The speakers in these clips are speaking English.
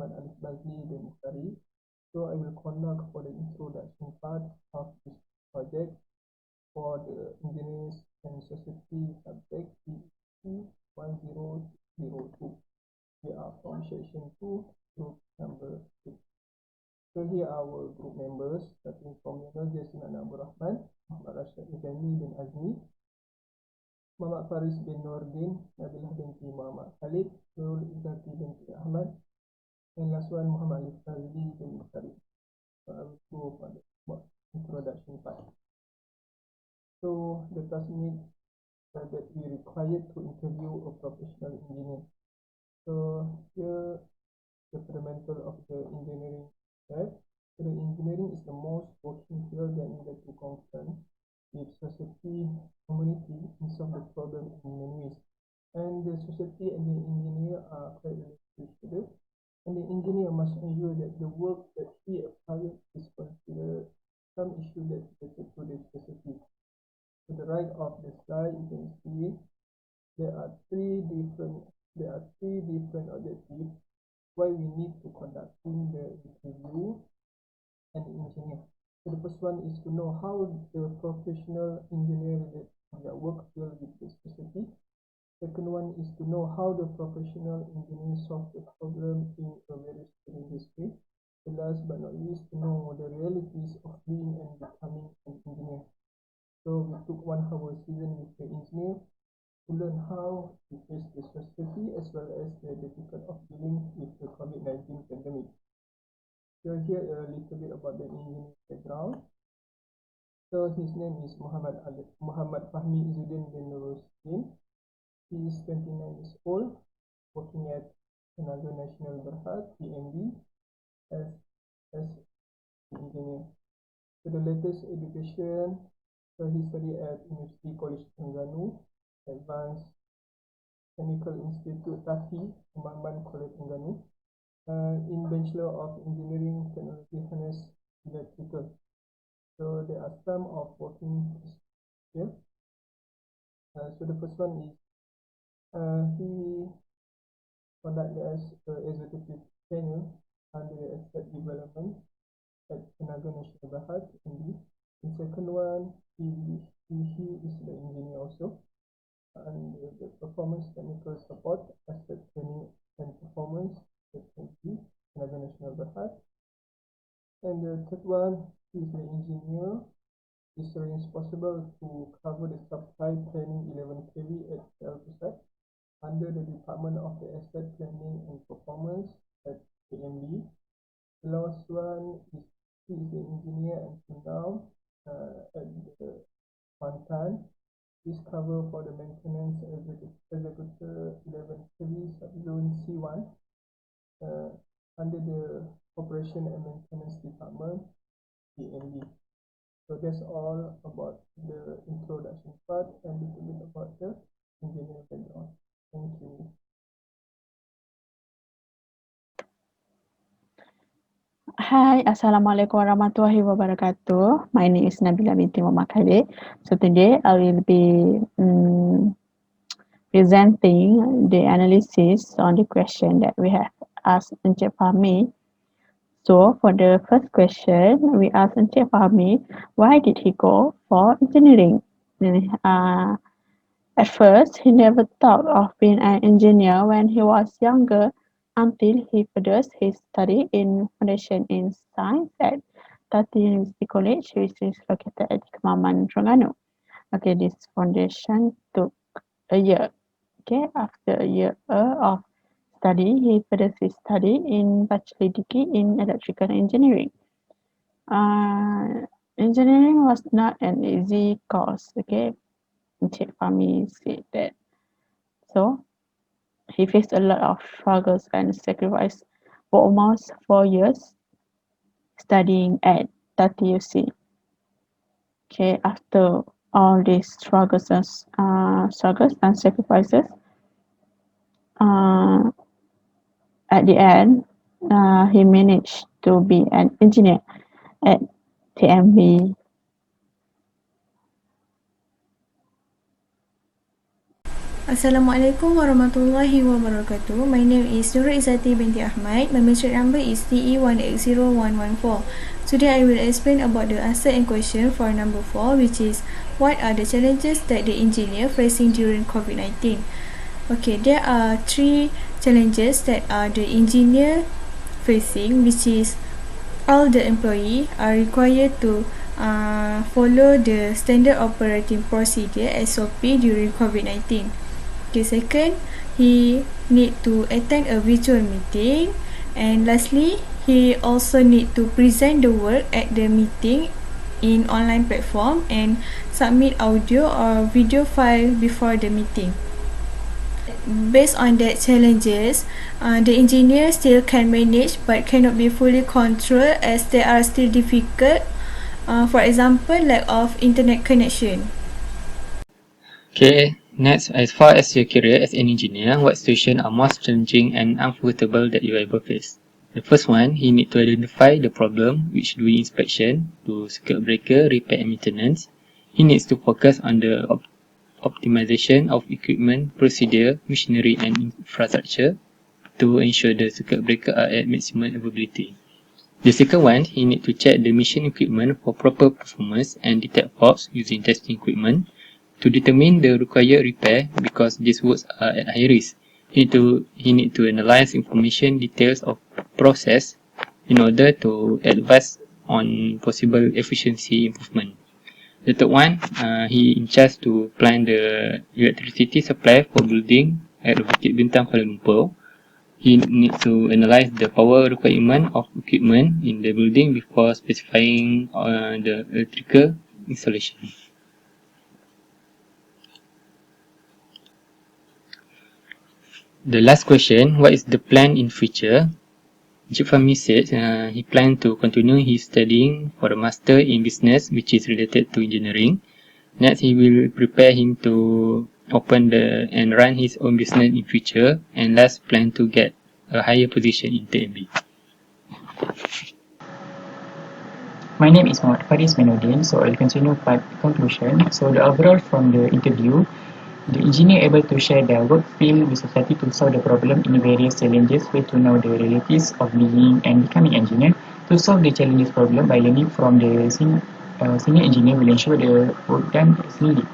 Muhammad Alif Bazli bin Mustari. So I will conduct for the introduction part of this project for the engineers and society subject PEC 1002. We are from section 2, group number 6. So here are our group members, starting from Jasin Abdul Rahman, Muhammad Rashid Ibrahim bin Azmi, Muhammad Faris bin Nordin, Nabilah binti Muhammad Khalid, Nurul Izzati binti Ahmad, and last one Muhammad Alif Fazli bin Mustari. So I will go for the introduction part. So the task need that we required to interview a professional engineer. So here the fundamental of the engineering step. So the engineering is the most working field that needed to confront with society, community, and solve the problem in many ways. And the society and the engineer are quite related to each other. And the engineer must ensure that the work that he applies is considered some issue that is related to the society. To the right of the slide, you can see there are three different objectives why we need to conducting the interview an engineer. So the first one is to know how the professional engineer relates to their work field with the society. Second one is to know how the professional engineer solve the problem in a very challenges way. And last but not least, to know the realities of being and becoming an engineer. So we took 1 hour season with the engineer to learn how to face the society as well as the difficulty of dealing with the COVID-19 pandemic. So here a little bit about the engineer background. So his name is Muhammad Fahmi Izzuddin bin Nuruddin. He is 29 years old, working at Tenaga Nasional Berhad, TNB, as an engineer. So the latest education, so he studied at University College Terengganu, Advanced Technical Institute Tafi, Kembangan Kuala Terengganu, in Bachelor of Engineering Technology Harness Electrical. So there are some of working here. So the first one is he conducted as executive tenure under the asset development at Tenaga Nasional Berhad, TNB. The second one, he is the engineer also, and the performance technical support, asset training and performance at TNB, Tenaga Nasional Berhad. And the third one is the engineer is responsible to cover the supply planning 11 kV at Pusat under the Department of the Asset Planning and Performance at TNB. The last one is he is the engineer until now at the Kuantan. This cover for the maintenance executor 11 kV subzone C1 under the Operation and Maintenance Department, TNB. So that's all about the introduction part and a little bit about the engineering background. Thank you. Hi, Assalamualaikum warahmatullahi wabarakatuh. My name is Nabila binti Muhammad Khalid. So today I will be presenting the analysis on the question that we have asked Encik Fahmi. So for the first question, we asked Encik Fahmi, why did he go for engineering? At first, he never thought of being an engineer when he was younger until he pursued his study in Foundation in Science at Tati University College, which is located at Kembangan, Terengganu. Okay, this foundation took a year. Okay, after a year of study, he pursued his study in bachelor degree in electrical engineering. Engineering was not an easy course. Okay, Encik Fahmi said that. So he faced a lot of struggles and sacrifice for almost 4 years studying at Tati UC. Okay, after all these struggles and sacrifices, at the end, he managed to be an engineer at TNB. Assalamualaikum warahmatullahi wabarakatuh. My name is Nurul Izzati binti Ahmad. My metric number is TE180114. Today I will explain about the answer and question for number 4, which is what are the challenges that the engineer facing during COVID-19? Okay, there are 3 challenges that are the engineer facing, which is all the employee are required to follow the standard operating procedure SOP during COVID-19. Okay, second, he need to attend a virtual meeting, and lastly, he also need to present the work at the meeting in online platform and submit audio or video file before the meeting. Based on that challenges, the engineer still can manage but cannot be fully controlled as they are still difficult. For example, lack of internet connection. Okay, next, as far as your career as an engineer, what situations are most challenging and uncomfortable that you ever faced? The first one, you need to identify the problem, which doing inspection, to circuit breaker, repair and maintenance. He needs to focus on the optimization of equipment, procedure, machinery and infrastructure to ensure the circuit breaker are at maximum availability. The second one, he need to check the machine equipment for proper performance and detect faults using testing equipment. To determine the required repair, because these works are at high risk, he need to analyze information details of process in order to advise on possible efficiency improvement. The third one, he in charge to plan the electricity supply for building at Bukit Bintang, Kuala Lumpur. He needs to analyze the power requirement of equipment in the building before specifying the electrical installation. The last question, what is the plan in future? Encik Fahmi said he planned to continue his studying for a master in business, which is related to engineering. Next, he will prepare him to open and run his own business in future. And last, plan to get a higher position in TNB. My name is Muhammad Faris Menudin, so I'll continue by conclusion. So the overall from the interview, the engineer able to share their work field with society to solve the problem in various challenges, way to know the realities of being and becoming engineer. To solve the challenges problem by learning from the senior engineer will ensure the work done smoothly.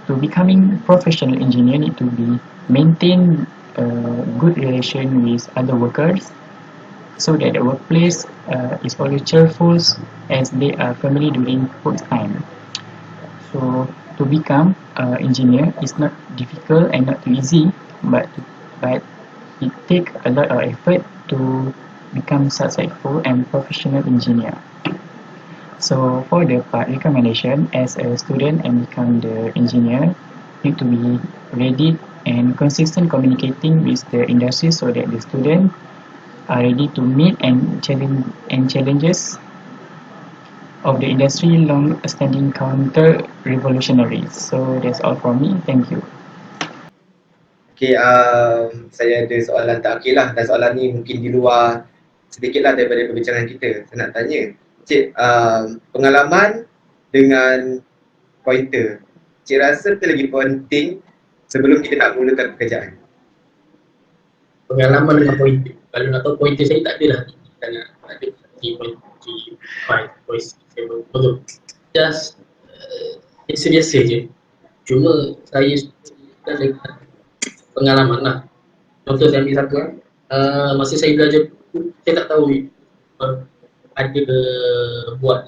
To becoming professional engineer need to be maintain a good relation with other workers, so that the workplace is always cheerful as they are family during work time. So to become an engineer is not difficult and not too easy, but it takes a lot of effort to become successful and professional engineer. So for the part recommendation, as a student and become the engineer, need to be ready and consistent communicating with the industry so that the student are ready to meet and challenges of the industry long-standing counter-revolutionaries. So that's all from me. Thank you. Okay, saya ada soalan terakhir lah, dan soalan ni mungkin di luar sedikit lah daripada perbincangan kita. Saya nak tanya, Cik, pengalaman dengan pointer, Cik rasa betul lagi penting sebelum kita nak mulakan pekerjaan? Pengalaman dengan pointer, kalau nak tahu pointer saya tak ada lah, tak ada 3.5, 3.7, betul. Just biasa-biasa je. Cuma saya dengan pengalaman lah. Contoh saya ambil satu masa saya belajar, saya tak tahu ada buat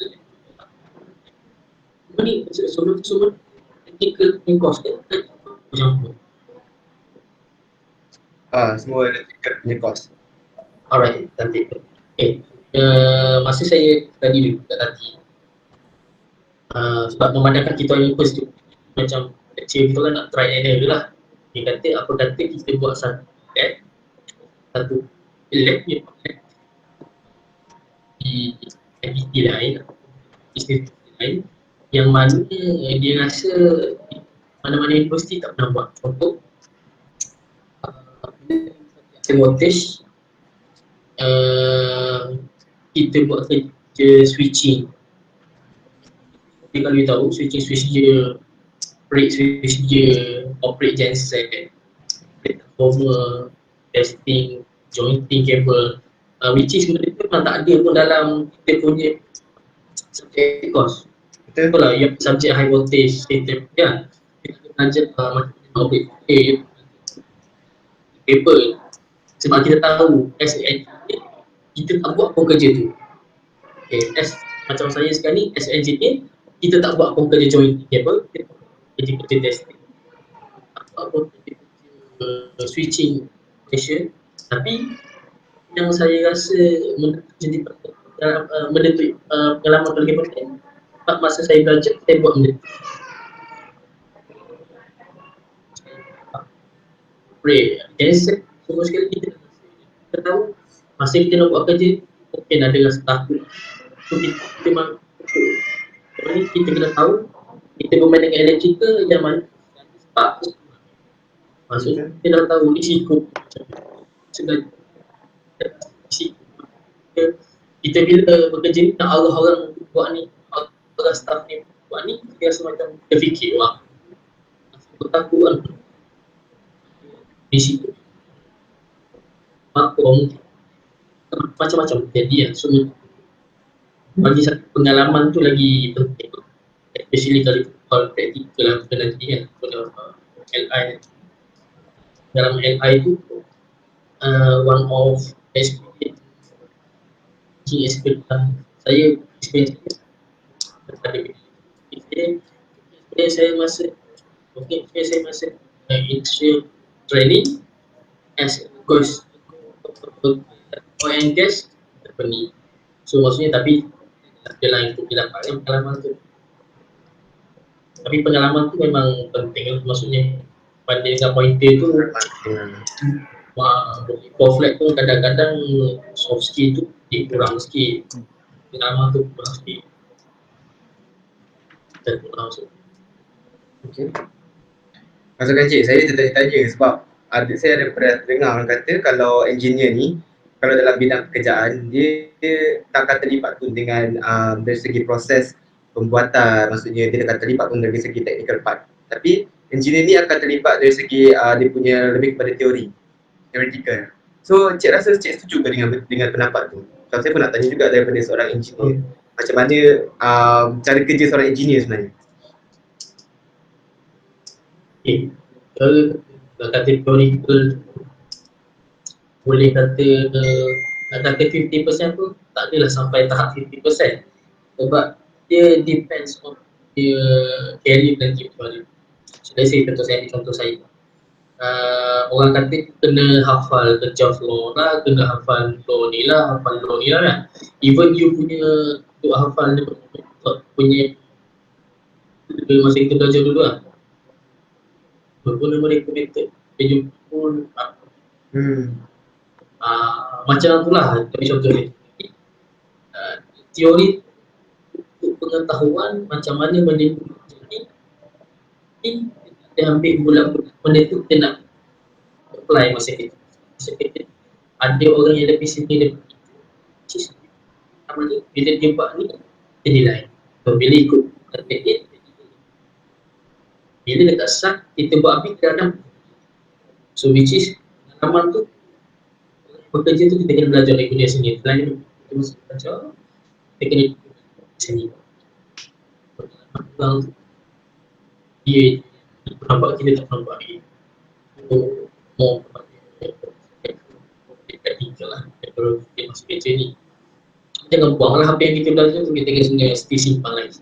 ni semua technical course kan macam semua electrical punya course. Alright, cantik. Masa saya tadi dulu kat Tati, sebab memandangkan kita yang first tu macam kecil kita kan nak try and error lah. Dia kata apa kata kita buat satu lab di aktiviti lain, institusi lain yang mana dia rasa mana-mana universiti tak pernah buat. Contoh voltage, kita buat kerja switching. Jadi kalau you tahu switching dia operate switchgear, operate genset, operate transformer, testing, jointing cable, which is benda tu memang tak ada pun dalam kita punya subject course. Betul? Betul lah, yang subjek high voltage system kan. Kita belajar macam operate cable. Sebab kita tahu as an engineer, kita tak buat pun kerja tu. Okay, macam saya sekarang ni, as an engineer, kita tak buat pun kerja jointing cable, kita kerja testing, tak buat pun kerja switching station. Tapi yang saya rasa jadi benda tu pengalaman paling penting, masa saya belajar, saya buat benda tu. Genset, semua sekali kita tahu masa kita nak buat kerja, mungkin ada rasa takut. So kita memang kita kena tahu kita bermain dengan electrical yang mana sebab maksudnya kita dah tahu risiko segala risiko. Kita bila bekerja ni nak arah orang buat ni, arah staff ni buat ni, dia rasa macam dia fikir wah takut kan risiko macam-macam jadi so bagi satu pengalaman tu lagi penting, especially kalau praktikal lah nanti kan pada LI. Dalam LI tu one of experience saya experience saya masa industrial training as course oil and gas company. So maksudnya tapi dia lain tu dia dapat pengalaman tu. Tapi pengalaman tu memang penting, maksudnya banding dengan pointer tu flat pun kadang-kadang soft skill tu dia kurang sikit, pengalaman tu kurang sikit. Okay. Maksudkan cik, saya tertanya-tanya sebab saya ada pernah dengar orang kata kalau engineer ni, kalau dalam bidang pekerjaan, dia tak akan terlibat pun dengan dari segi proses pembuatan, maksudnya dia akan terlibat pun dari segi technical part. Tapi engineer ni akan terlibat dari segi dia punya lebih kepada teori, theoretical. So cik rasa cik setuju ke dengan pendapat tu? Sebab saya pun nak tanya juga daripada seorang engineer, macam mana cara kerja seorang engineer sebenarnya? Okay, kalau kata theoretical boleh kata 50% tu tak adalah sampai tahap 50% sebab dia depends on dia career nanti macam mana. So let's say contoh saya orang kata kena hafal kerja flow lah, kena hafal flow ni lah kan. Even you punya untuk hafal punya masa kita belajar dulu lah berguna connected dia jumpa macam tu lah. Tapi contoh ni teori untuk pengetahuan macam mana benda tu dia ambil bulan benda tu kita nak apply masa kita ada orang yang lebih senior daripada kita, bila dia buat ni dia nilai. So bila ikut target bila dekat start kita buat habis kadang so which is pengalaman tu bekerja tu kita kena belajar dari dunia sendiri. Selain kita mesti belajar, kita kena sendiri. Pengalaman tu dia nampak kita tak nampak dia more praktikal lah. Kalau kita masuk kerja ni jangan buanglah apa yang kita belajar tu, kita kena mesti simpan lagi.